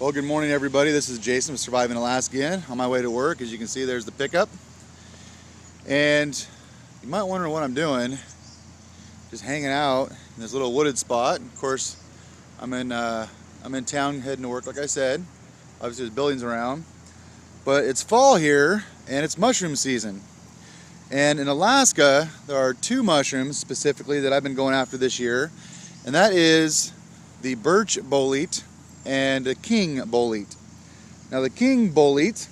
Well, good morning everybody. This is Jason with Surviving Alaska. On my way to work. As you can see, there's the pickup. And you might wonder what I'm doing. Just hanging out in this little wooded spot. Of course, I'm in town heading to work, like I said. Obviously there's buildings around. But it's fall here and it's mushroom season. And in Alaska, there are two mushrooms specifically that I've been going after this year. And that is the birch bolete and the king bolete. Now the king bolete,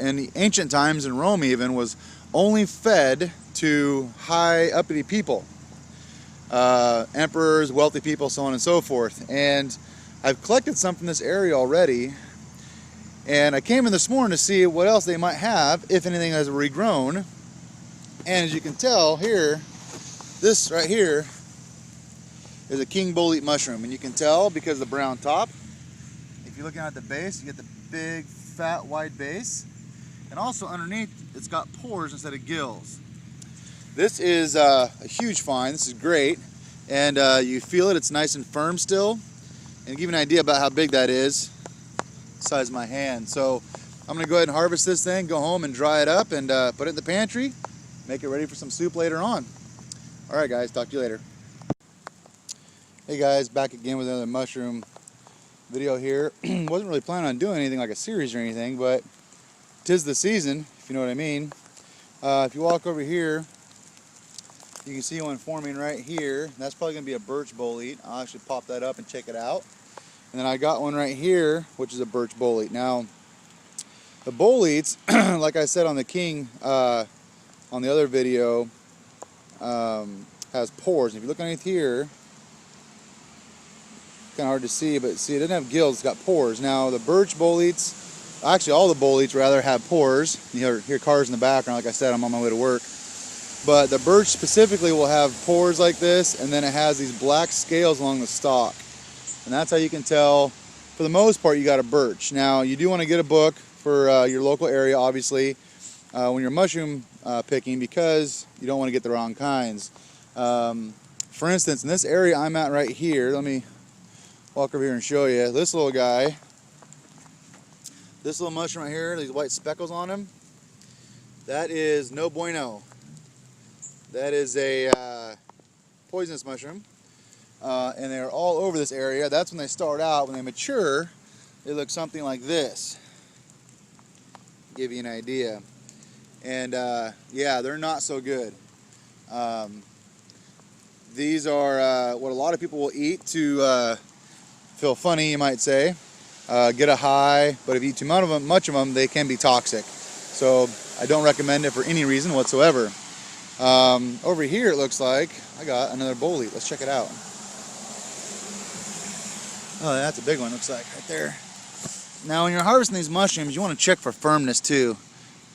in the ancient times in Rome even, was only fed to high uppity people. Emperors, wealthy people, so on and so forth. And I've collected some from this area already. And I came in this morning to see what else they might have, if anything has regrown. And as you can tell here, this right here is a king bolete mushroom. And you can tell because of the brown top. If you're looking at the base, you get the big, fat, wide base. And also underneath, it's got pores instead of gills. This is a huge find. This is great. And you feel it, it's nice and firm still. And to give you an idea about how big that is, the size of my hand. So I'm gonna go ahead and harvest this thing, go home and dry it up and put it in the pantry, make it ready for some soup later on. All right guys, talk to you later. Hey guys, back again with another mushroom video here. Wasn't really planning on doing anything like a series or anything, but 'tis the season, if you know what I mean. If you walk over here, you can see one forming right here. That's probably going to be a birch bolete. I'll actually pop that up and check it out. And then I got one right here, which is a birch bolete. Now, the boletes, like I said on the king, on the other video, has pores. And if you look underneath here, kind of hard to see, but see, it doesn't have gills, it's got pores. Now the birch boletes, actually all the boletes rather, have pores. You hear cars in the background. Like I said, I'm on my way to work. But the birch specifically will have pores like this, and then it has these black scales along the stalk. And that's how you can tell, for the most part, you got a birch. Now you do want to get a book for your local area, obviously, when you're mushroom picking, because you don't want to get the wrong kinds. For instance, in this area I'm at right here, let me walk over here and show you this little guy. This little mushroom right here, these white speckles on him, that is no bueno. That is a poisonous mushroom, and they're all over this area. That's when they start out. When they mature, they look something like this. Give you an idea. And yeah, they're not so good. These are what a lot of people will eat to feel funny, you might say, get a high, but if you eat too much of them, they can be toxic. So I don't recommend it for any reason whatsoever. Over here it looks like I got another bolete. Let's check it out. Oh, that's a big one, looks like, right there. Now when you're harvesting these mushrooms, you want to check for firmness too.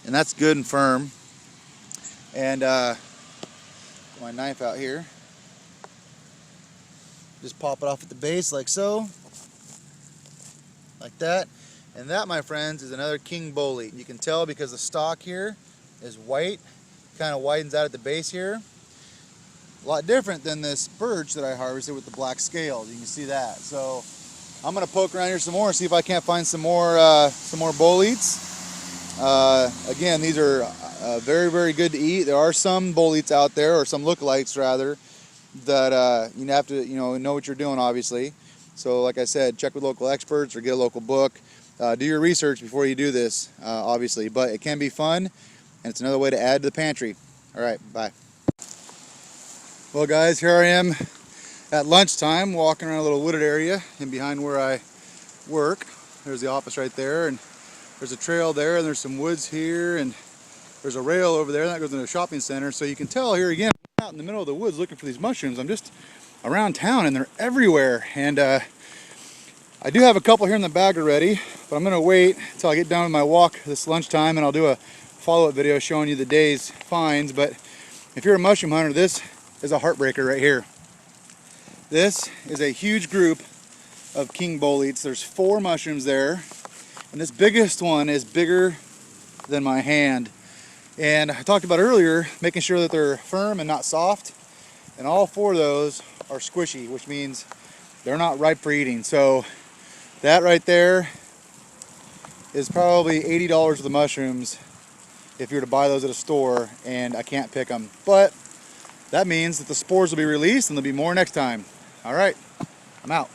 And that's good and firm. And get my knife out here. Just pop it off at the base like so, like that. And that, my friends, is another king bolete. You can tell because the stalk here is white, kind of widens out at the base here. A lot different than this birch that I harvested with the black scales. You can see that. So I'm gonna poke around here some more and see if I can't find some more boletes. Again, these are very, very good to eat. There are some boletes out there, or some lookalikes rather, that you have to know what you're doing, obviously. So like I said, check with local experts or get a local book. Do your research before you do this, obviously, but it can be fun, and it's another way to add to the pantry. All right, bye. Well guys, here I am at lunchtime, walking around a little wooded area in behind where I work. There's the office right there, and there's a trail there, and there's some woods here, and there's a rail over there that goes into a shopping center. So you can tell here again, out in the middle of the woods looking for these mushrooms. I'm just around town and they're everywhere. And I do have a couple here in the bag already, but I'm gonna wait until I get done with my walk this lunchtime, and I'll do a follow-up video showing you the day's finds. But if you're a mushroom hunter, this is a heartbreaker right here. This is a huge group of king boletes. There's 4 mushrooms there, and this biggest one is bigger than my hand. And I talked about earlier, making sure that they're firm and not soft. And all 4 of those are squishy, which means they're not ripe for eating. So that right there is probably $80 for the mushrooms if you were to buy those at a store, and I can't pick them. But that means that the spores will be released and there'll be more next time. All right, I'm out.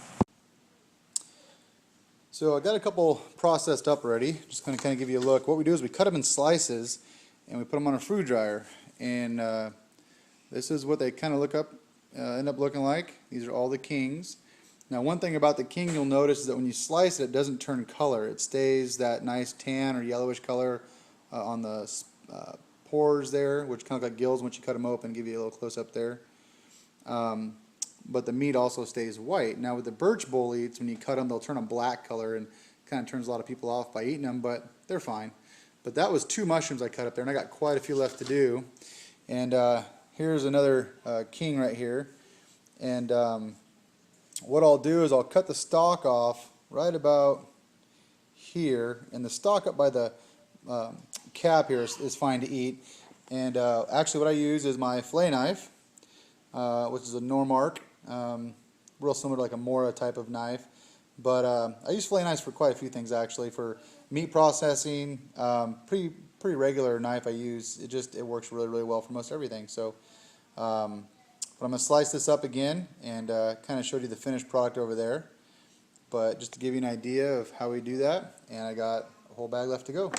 So I got a couple processed up already. Just going to kind of give you a look. What we do is we cut them in slices and we put them on a food dryer. And this is what they kind of end up looking like. These are all the kings. Now, one thing about the king you'll notice is that when you slice it, it doesn't turn color. It stays that nice tan or yellowish color on the pores there, which kind of like gills once you cut them open. Give you a little close up there. But the meat also stays white. Now with the birch boletes, when you cut them, they'll turn a black color and kind of turns a lot of people off by eating them, but they're fine. But that was 2 mushrooms I cut up there, and I got quite a few left to do. And here's another king right here. And what I'll do is I'll cut the stalk off right about here, and the stalk up by the cap here is fine to eat. And actually what I use is my fillet knife, which is a Normark, real similar to like a Mora type of knife. But I use fillet knives for quite a few things actually. For meat processing, pretty regular knife I use. It works really well for most everything. So but I'm going to slice this up again and kind of showed you the finished product over there. But just to give you an idea of how we do that, and I got a whole bag left to go.